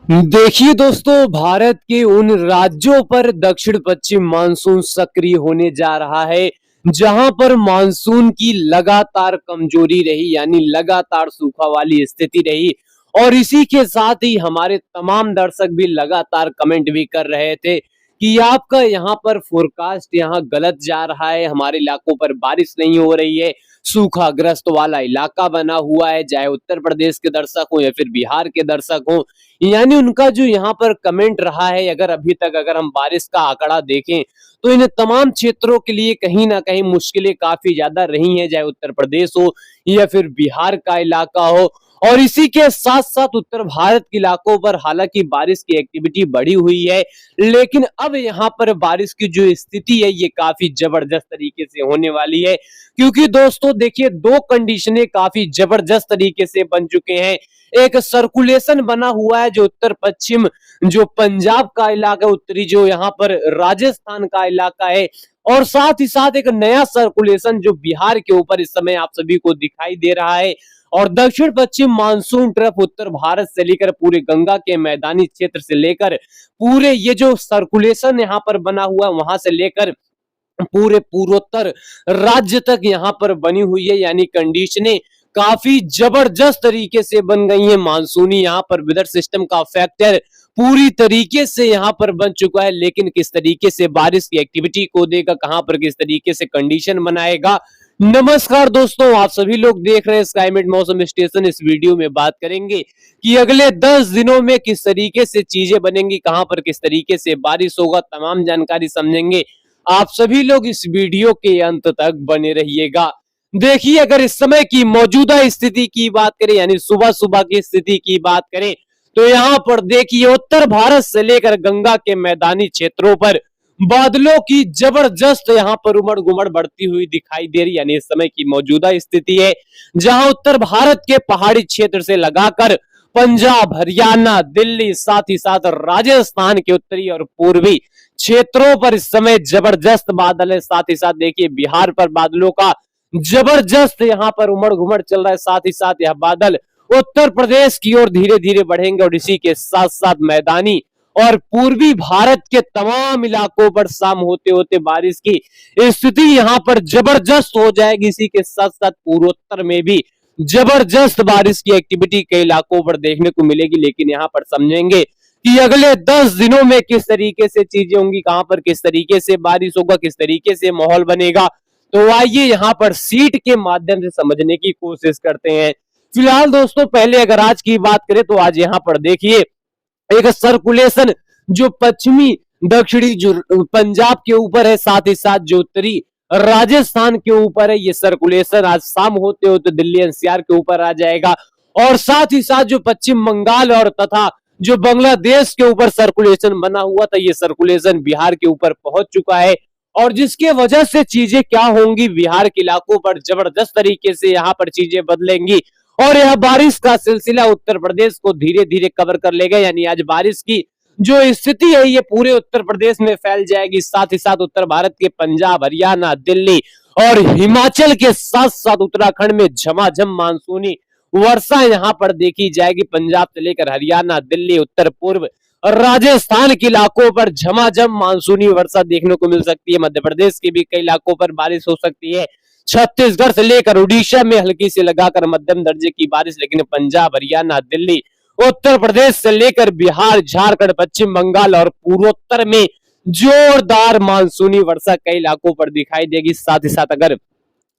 देखिए दोस्तों, भारत के उन राज्यों पर दक्षिण पश्चिम मानसून सक्रिय होने जा रहा है जहां पर मानसून की लगातार कमजोरी रही, यानी लगातार सूखा वाली स्थिति रही। और इसी के साथ ही हमारे तमाम दर्शक भी लगातार कमेंट भी कर रहे थे कि आपका यहाँ पर फोरकास्ट यहाँ गलत जा रहा है, हमारे इलाकों पर बारिश नहीं हो रही है, सूखाग्रस्त वाला इलाका बना हुआ है। चाहे उत्तर प्रदेश के दर्शक हो या फिर बिहार के दर्शक हो, यानी उनका जो यहाँ पर कमेंट रहा है, अगर अभी तक अगर हम बारिश का आंकड़ा देखें तो इन तमाम क्षेत्रों के लिए कहीं ना कहीं मुश्किलें काफी ज्यादा रही हैं, चाहे उत्तर प्रदेश हो या फिर बिहार का इलाका हो। और इसी के साथ साथ उत्तर भारत के इलाकों पर हालांकि बारिश की एक्टिविटी बढ़ी हुई है, लेकिन अब यहाँ पर बारिश की जो स्थिति है ये काफी जबरदस्त तरीके से होने वाली है। क्योंकि दोस्तों देखिए, दो कंडीशनें काफी जबरदस्त तरीके से बन चुके हैं। एक सर्कुलेशन बना हुआ है जो उत्तर पश्चिम, जो पंजाब का इलाका, उत्तरी जो यहाँ पर राजस्थान का इलाका है, और साथ ही साथ एक नया सर्कुलेशन जो बिहार के ऊपर इस समय आप सभी को दिखाई दे रहा है। और दक्षिण पश्चिम मानसून ट्रफ उत्तर भारत से लेकर पूरे गंगा के मैदानी क्षेत्र से लेकर पूरे ये जो सर्कुलेशन यहाँ पर बना हुआ है वहां से लेकर पूरे पूर्वोत्तर राज्य तक यहाँ पर बनी हुई है, यानी कंडीशनें काफी जबरदस्त तरीके से बन गई हैं। मानसूनी यहाँ पर वेदर सिस्टम का फैक्टर पूरी तरीके से यहाँ पर बन चुका है, लेकिन किस तरीके से बारिश की एक्टिविटी को देगा, कहां पर किस तरीके से कंडीशन बनाएगा। नमस्कार दोस्तों, आप सभी लोग देख रहे हैं स्काईमेट मौसम स्टेशन। इस वीडियो में बात करेंगे कि अगले 10 दिनों में किस तरीके से चीजें बनेंगी, कहां पर किस तरीके से बारिश होगा, तमाम जानकारी समझेंगे। आप सभी लोग इस वीडियो के अंत तक बने रहिएगा। देखिए, अगर इस समय की मौजूदा स्थिति की बात करें, यानी सुबह सुबह की स्थिति की बात करें, तो यहाँ पर देखिए उत्तर भारत से लेकर गंगा के मैदानी क्षेत्रों पर बादलों की जबरदस्त यहाँ पर उमड़ घुमड़ बढ़ती हुई दिखाई दे रही, यानी इस समय की मौजूदा स्थिति है जहां उत्तर भारत के पहाड़ी क्षेत्र से लगाकर पंजाब, हरियाणा, दिल्ली, साथ ही साथ राजस्थान के उत्तरी और पूर्वी क्षेत्रों पर इस समय जबरदस्त बादल है। साथ ही साथ देखिए बिहार पर बादलों का जबरदस्त यहाँ पर उमड़ घुमड़ चल रहा है। साथ ही साथ यह बादल उत्तर प्रदेश की ओर धीरे धीरे बढ़ेंगे और इसी के साथ साथ मैदानी और पूर्वी भारत के तमाम इलाकों पर शाम होते होते बारिश की स्थिति यहाँ पर जबरदस्त हो जाएगी। इसी के साथ साथ पूर्वोत्तर में भी जबरदस्त बारिश की एक्टिविटी कई इलाकों पर देखने को मिलेगी। लेकिन यहाँ पर समझेंगे कि अगले 10 दिनों में किस तरीके से चीजें होंगी, कहां पर किस तरीके से बारिश होगा, किस तरीके से माहौल बनेगा। तो आइए यहाँ पर सीट के माध्यम से समझने की कोशिश करते हैं। फिलहाल दोस्तों, पहले अगर आज की बात करें तो आज यहाँ पर देखिए एक सर्कुलेशन जो पश्चिमी दक्षिणी जो पंजाब के ऊपर है, साथ ही साथ जो उत्तरी राजस्थान के ऊपर है, ये सर्कुलेशन आज शाम होते होते दिल्ली एनसीआर के ऊपर आ जाएगा। और साथ ही साथ जो पश्चिम बंगाल और तथा जो बांग्लादेश के ऊपर सर्कुलेशन बना हुआ था, ये सर्कुलेशन बिहार के ऊपर पहुंच चुका है। और जिसके वजह से चीजें क्या होंगी, बिहार के इलाकों पर जबरदस्त तरीके से यहाँ पर चीजें बदलेंगी और यह बारिश का सिलसिला उत्तर प्रदेश को धीरे धीरे कवर कर लेगा। यानी आज बारिश की जो स्थिति है ये पूरे उत्तर प्रदेश में फैल जाएगी। साथ ही साथ उत्तर भारत के पंजाब, हरियाणा, दिल्ली और हिमाचल के साथ साथ उत्तराखंड में झमाझम मानसूनी वर्षा यहाँ पर देखी जाएगी। पंजाब से लेकर हरियाणा, दिल्ली, उत्तर पूर्व और राजस्थान के इलाकों पर झमाझम मानसूनी वर्षा देखने को मिल सकती है। मध्य प्रदेश के भी कई इलाकों पर बारिश हो सकती है। छत्तीसगढ़ से लेकर उड़ीसा में हल्की से लगाकर मध्यम दर्जे की बारिश, लेकिन पंजाब, हरियाणा, दिल्ली, उत्तर प्रदेश से लेकर बिहार, झारखंड, पश्चिम बंगाल और पूर्वोत्तर में जोरदार मानसूनी वर्षा कई इलाकों पर दिखाई देगी। साथ ही साथ अगर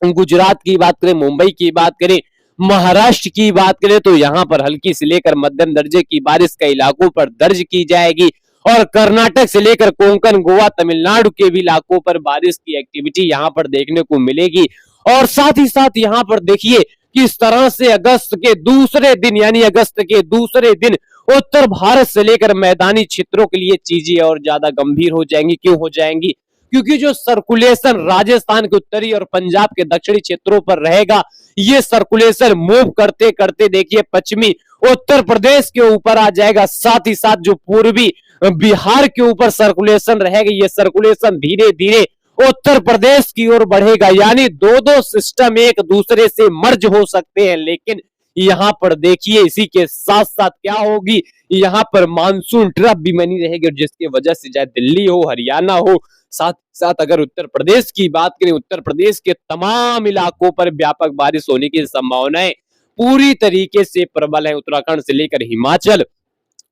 गुजरात की बात करें, मुंबई की बात करें, महाराष्ट्र की बात करें, तो यहाँ पर हल्की से लेकर मध्यम दर्जे की बारिश कई इलाकों पर दर्ज की जाएगी। और कर्नाटक से लेकर कोंकण, गोवा, तमिलनाडु के भी इलाकों पर बारिश की एक्टिविटी यहाँ पर देखने को मिलेगी। और साथ ही साथ यहाँ पर देखिए किस तरह से अगस्त के दूसरे दिन, यानी अगस्त के दूसरे दिन उत्तर भारत से लेकर मैदानी क्षेत्रों के लिए चीजें और ज्यादा गंभीर हो जाएंगी। क्यों हो जाएंगी? क्योंकि जो सर्कुलेशन राजस्थान के उत्तरी और पंजाब के दक्षिणी क्षेत्रों पर रहेगा, ये सर्कुलेशन मूव करते करते देखिए पश्चिमी उत्तर प्रदेश के ऊपर आ जाएगा। साथ ही साथ जो पूर्वी बिहार के ऊपर सर्कुलेशन रहेगा, ये सर्कुलेशन धीरे धीरे उत्तर प्रदेश की ओर बढ़ेगा। यानी दो दो सिस्टम एक दूसरे से मर्ज हो सकते हैं, लेकिन यहाँ पर देखिए इसी के साथ साथ क्या होगी, यहाँ पर मानसून ट्रफ भी बनी रहेगी, और जिसकी वजह से चाहे दिल्ली हो, हरियाणा हो, साथ साथ अगर उत्तर प्रदेश की बात करें, उत्तर प्रदेश के तमाम इलाकों पर व्यापक बारिश होने की संभावनाएं पूरी तरीके से प्रबल है। उत्तराखंड से लेकर हिमाचल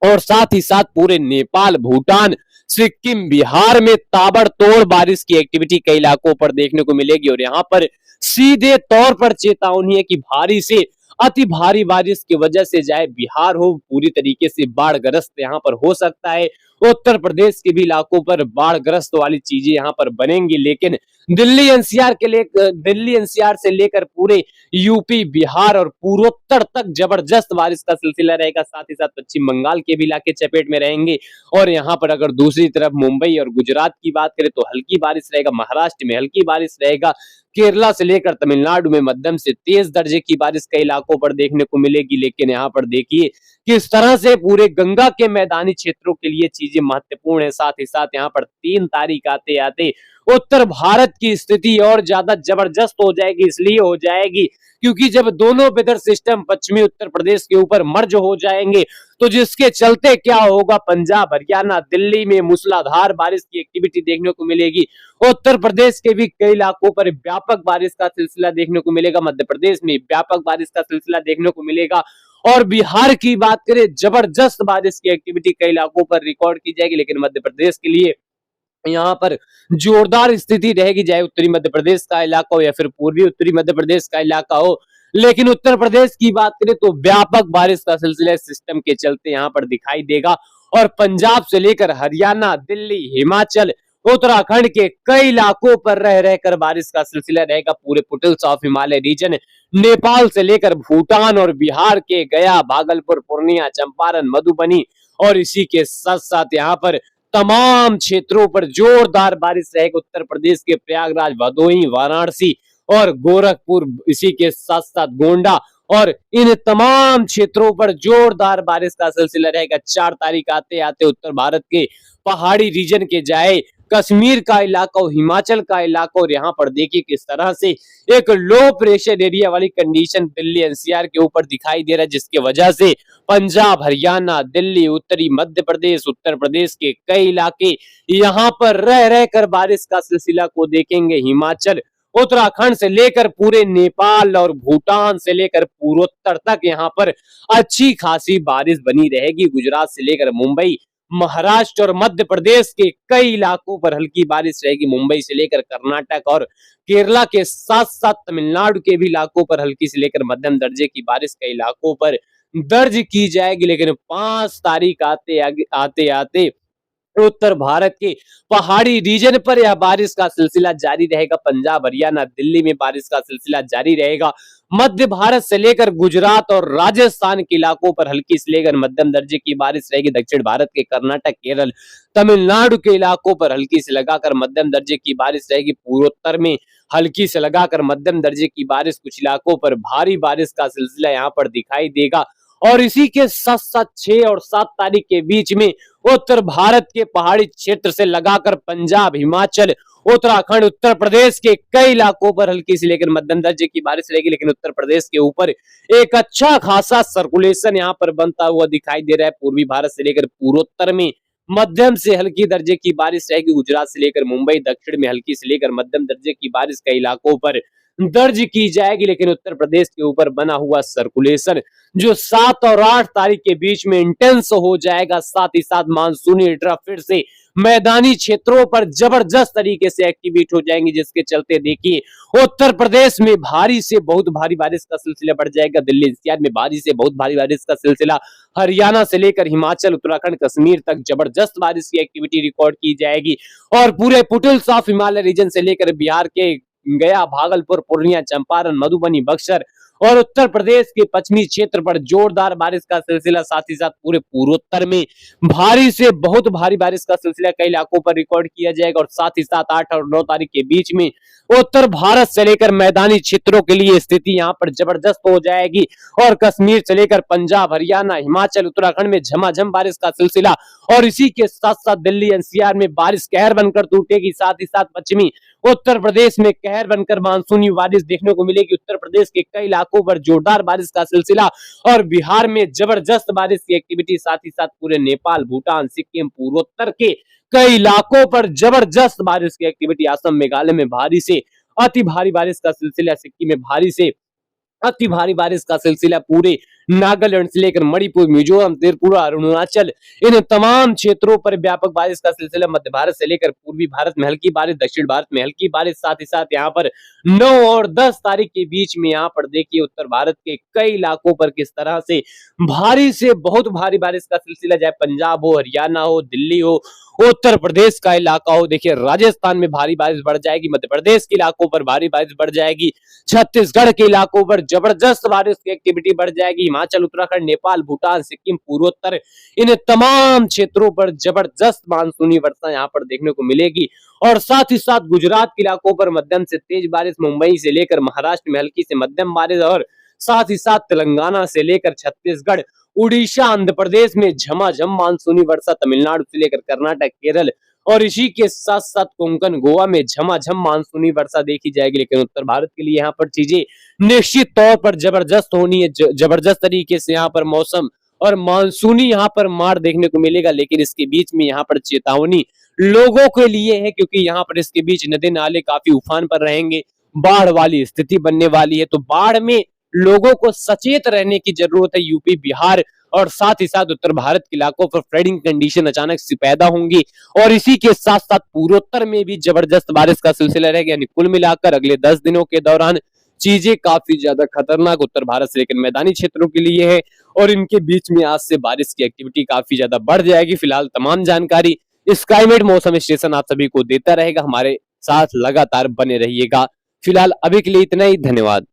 और साथ ही साथ पूरे नेपाल, भूटान, सिक्किम, बिहार में ताबड़तोड़ बारिश की एक्टिविटी कई इलाकों पर देखने को मिलेगी, और यहाँ पर सीधे तौर पर चेतावनी है कि भारी से अति भारी बारिश की वजह से चाहे बिहार हो पूरी तरीके से बाढ़ग्रस्त यहाँ पर हो सकता है। उत्तर प्रदेश के भी इलाकों पर बाढ़ग्रस्त वाली चीजें यहाँ पर बनेंगी, लेकिन दिल्ली एनसीआर से लेकर पूरे यूपी, बिहार और पूर्वोत्तर तक जबरदस्त बारिश का सिलसिला रहेगा। साथ ही साथ पश्चिम बंगाल के भी इलाके चपेट में रहेंगे, और यहाँ पर अगर दूसरी तरफ मुंबई और गुजरात की बात करें तो हल्की बारिश रहेगा, महाराष्ट्र में हल्की बारिश रहेगा, केरला से लेकर तमिलनाडु में मध्यम से तेज दर्जे की बारिश कई इलाकों पर देखने को मिलेगी। लेकिन यहाँ पर देखिए किस तरह से पूरे गंगा के मैदानी क्षेत्रों के लिए चीजें महत्वपूर्ण है। साथ ही साथ यहाँ पर 3 तारीख आते आते उत्तर भारत की स्थिति और ज्यादा जबरदस्त हो जाएगी। इसलिए हो जाएगी क्योंकि जब दोनों वेदर सिस्टम पश्चिमी उत्तर प्रदेश के ऊपर मर्ज हो जाएंगे तो जिसके चलते क्या होगा, पंजाब, हरियाणा, दिल्ली में मूसलाधार बारिश की एक्टिविटी देखने को मिलेगी। उत्तर प्रदेश के भी कई इलाकों पर व्यापक बारिश का सिलसिला देखने को मिलेगा, मध्य प्रदेश में व्यापक बारिश का सिलसिला देखने को मिलेगा, और बिहार की बात करें जबरदस्त बारिश की एक्टिविटी कई इलाकों पर रिकॉर्ड की जाएगी। लेकिन मध्य प्रदेश के लिए यहाँ पर जोरदार स्थिति रहेगी, चाहे उत्तरी मध्य प्रदेश का इलाका हो या फिर पूर्वी उत्तरी मध्य प्रदेश का इलाका हो। लेकिन उत्तर प्रदेश की बात करें तो व्यापक बारिश का सिलसिला सिस्टम के चलते यहाँ पर दिखाई देगा, और पंजाब से लेकर हरियाणा, दिल्ली, हिमाचल, उत्तराखंड के कई इलाकों पर रह रहकर बारिश का सिलसिला रहेगा। पूरे foothills of Himalaya region, Nepal से लेकर भूटान और बिहार के गया, भागलपुर, पूर्णिया, चंपारण, मधुबनी, और इसी के साथ साथ यहाँ पर तमाम क्षेत्रों पर जोरदार बारिश रहेगी। उत्तर प्रदेश के प्रयागराज, भदोही, वाराणसी और गोरखपुर, इसी के साथ साथ गोंडा, और इन तमाम क्षेत्रों पर जोरदार बारिश का सिलसिला रहेगा। 4 तारीख आते आते उत्तर भारत के पहाड़ी रीजन के जाए कश्मीर का इलाका और हिमाचल का इलाका, और यहाँ पर देखिए किस तरह से एक लो प्रेशर एरिया वाली कंडीशन दिल्ली एनसीआर के ऊपर दिखाई दे रहा है, जिसकी वजह से पंजाब, हरियाणा, दिल्ली, उत्तरी मध्य प्रदेश, उत्तर प्रदेश के कई इलाके यहाँ पर रह रहकर बारिश का सिलसिला को देखेंगे। हिमाचल, उत्तराखंड से लेकर पूरे नेपाल और भूटान से लेकर पूर्वोत्तर तक यहाँ पर अच्छी खासी बारिश बनी रहेगी। गुजरात से लेकर मुंबई, महाराष्ट्र और मध्य प्रदेश के कई इलाकों पर हल्की बारिश रहेगी। मुंबई से लेकर कर्नाटक और केरला के साथ साथ तमिलनाडु के भी इलाकों पर हल्की से लेकर मध्यम दर्जे की बारिश कई इलाकों पर दर्ज की जाएगी। लेकिन 5 तारीख आते आते उत्तर भारत के पहाड़ी रीजन पर यह बारिश का सिलसिला जारी रहेगा। पंजाब, हरियाणा, दिल्ली में बारिश का सिलसिला जारी रहेगा। मध्य भारत से लेकर गुजरात और राजस्थान के इलाकों पर हल्की से लेकर मध्यम दर्जे की बारिश रहेगी। दक्षिण भारत के कर्नाटक, केरल, तमिलनाडु के इलाकों पर हल्की से लगाकर मध्यम दर्जे की बारिश रहेगी। पूर्वोत्तर में हल्की से लगाकर मध्यम दर्जे की बारिश, कुछ इलाकों पर भारी बारिश का सिलसिला यहाँ पर दिखाई देगा। और इसी के साथ साथ 6 और 7 तारीख के बीच में उत्तर भारत के पहाड़ी क्षेत्र से लगाकर पंजाब, हिमाचल, उत्तराखंड, उत्तर प्रदेश के कई इलाकों पर हल्की से लेकर मध्यम दर्जे की बारिश रहेगी। लेकिन उत्तर प्रदेश के ऊपर एक अच्छा खासा सर्कुलेशन यहाँ पर बनता हुआ दिखाई दे रहा है। पूर्वी भारत से लेकर पूर्वोत्तर में मध्यम से हल्की दर्जे की बारिश रहेगी। गुजरात से लेकर मुंबई, दक्षिण में हल्की से लेकर मध्यम दर्जे की बारिश कई इलाकों पर दर्ज की जाएगी। लेकिन उत्तर प्रदेश के ऊपर बना हुआ सर्कुलेशन जो 7 और 8 तारीख के बीच में इंटेंस हो जाएगा, साथ ही साथ मानसूनी ट्रफ फिर से मैदानी क्षेत्रों पर जबरदस्त तरीके से एक्टिवेट हो जाएंगे, जिसके चलते देखिए उत्तर प्रदेश में भारी से बहुत भारी बारिश का सिलसिला बढ़ जाएगा। दिल्ली एनसीआर में भारी से बहुत भारी बारिश का सिलसिला, हरियाणा से लेकर हिमाचल, उत्तराखंड, कश्मीर तक जबरदस्त बारिश की एक्टिविटी रिकॉर्ड की जाएगी। और पूरे फुटहिल्स ऑफ हिमालय रीजन से लेकर बिहार के गया, भागलपुर, पूर्णिया, चंपारण, मधुबनी, बक्सर और उत्तर प्रदेश के पश्चिमी क्षेत्र पर जोरदार बारिश का सिलसिला, साथ ही साथ पूरे पूर्वोत्तर में भारी से बहुत भारी बारिश का सिलसिला कई इलाकों पर रिकॉर्ड किया जाएगा। और साथ ही साथ 8 और 9 तारीख के बीच में उत्तर भारत से लेकर मैदानी क्षेत्रों के लिए स्थिति यहाँ पर जबरदस्त हो जाएगी। और कश्मीर से लेकर पंजाब, हरियाणा, हिमाचल, उत्तराखंड में झमाझम बारिश का सिलसिला, और इसी के साथ साथ दिल्ली एनसीआर में बारिश कहर बनकर टूटेगी। साथ ही साथ पश्चिमी उत्तर प्रदेश में कहर बनकर मानसूनी बारिश देखने को मिलेगी। उत्तर प्रदेश के कई इलाकों पर जोरदार बारिश का सिलसिला और बिहार में जबरदस्त बारिश की एक्टिविटी, साथ ही साथ पूरे नेपाल, भूटान, सिक्किम, पूर्वोत्तर के कई इलाकों पर जबरदस्त बारिश की एक्टिविटी। असम, मेघालय में भारी से अति भारी बारिश का सिलसिला, सिक्किम में भारी से अति भारी बारिश का सिलसिला, पूरे नागालैंड से लेकर मणिपुर, मिजोरम, त्रिपुरा, अरुणाचल, इन तमाम क्षेत्रों पर व्यापक बारिश का सिलसिला। मध्य भारत से लेकर पूर्वी भारत में हल्की बारिश, दक्षिण भारत में हल्की बारिश, साथ ही साथ यहाँ पर 9 और 10 तारीख के बीच में यहाँ पर देखिए उत्तर भारत के कई इलाकों पर किस तरह से भारी से बहुत भारी बारिश का सिलसिला, चाहे पंजाब हो, हरियाणा हो, दिल्ली हो, उत्तर प्रदेश का इलाका हो। देखिए राजस्थान में भारी बारिश बढ़ जाएगी, मध्य प्रदेश के इलाकों पर भारी बारिश बढ़ जाएगी, छत्तीसगढ़ के इलाकों पर जबरदस्त बारिश की एक्टिविटी बढ़ जाएगी, हिमाचल, उत्तराखंड, नेपाल, भूटान, सिक्किम, पूर्वोत्तर, इन तमाम क्षेत्रों पर जबरदस्त मानसूनी वर्षा यहाँ पर देखने को मिलेगी। और साथ ही साथ गुजरात के इलाकों पर मध्यम से तेज बारिश, मुंबई से लेकर महाराष्ट्र में हल्की से मध्यम बारिश, और साथ ही साथ तेलंगाना से लेकर छत्तीसगढ़, उड़ीसा, आंध्र प्रदेश में झमाझम मानसूनी वर्षा, तमिलनाडु से लेकर कर्नाटक, केरल और इसी के साथ साथ कोंकण, गोवा में झमाझम मानसूनी वर्षा देखी जाएगी। लेकिन उत्तर भारत के लिए यहाँ पर चीजें निश्चित तौर पर जबरदस्त होनी है, जबरदस्त तरीके से यहाँ पर मौसम और मानसूनी यहाँ पर मार देखने को मिलेगा। लेकिन इसके बीच में यहाँ पर चेतावनी लोगों के लिए है, क्योंकि यहाँ पर इसके बीच नदी नाले काफी उफान पर रहेंगे, बाढ़ वाली स्थिति बनने वाली है। तो बाढ़ में लोगों को सचेत रहने की जरूरत है। यूपी, बिहार और साथ ही साथ उत्तर भारत के इलाकों पर फ्लडिंग कंडीशन अचानक से पैदा होंगी, और इसी के साथ साथ पूर्वोत्तर में भी जबरदस्त बारिश का सिलसिला रहेगा। यानी कुल मिलाकर अगले 10 दिनों के दौरान चीजें काफी ज्यादा खतरनाक उत्तर भारत से लेकर मैदानी क्षेत्रों के लिए है, और इनके बीच में आज से बारिश की एक्टिविटी काफी ज्यादा बढ़ जाएगी। फिलहाल तमाम जानकारी स्काईमेट मौसम स्टेशन आप सभी को देता रहेगा, हमारे साथ लगातार बने रहिएगा। फिलहाल अभी के लिए इतना ही, धन्यवाद।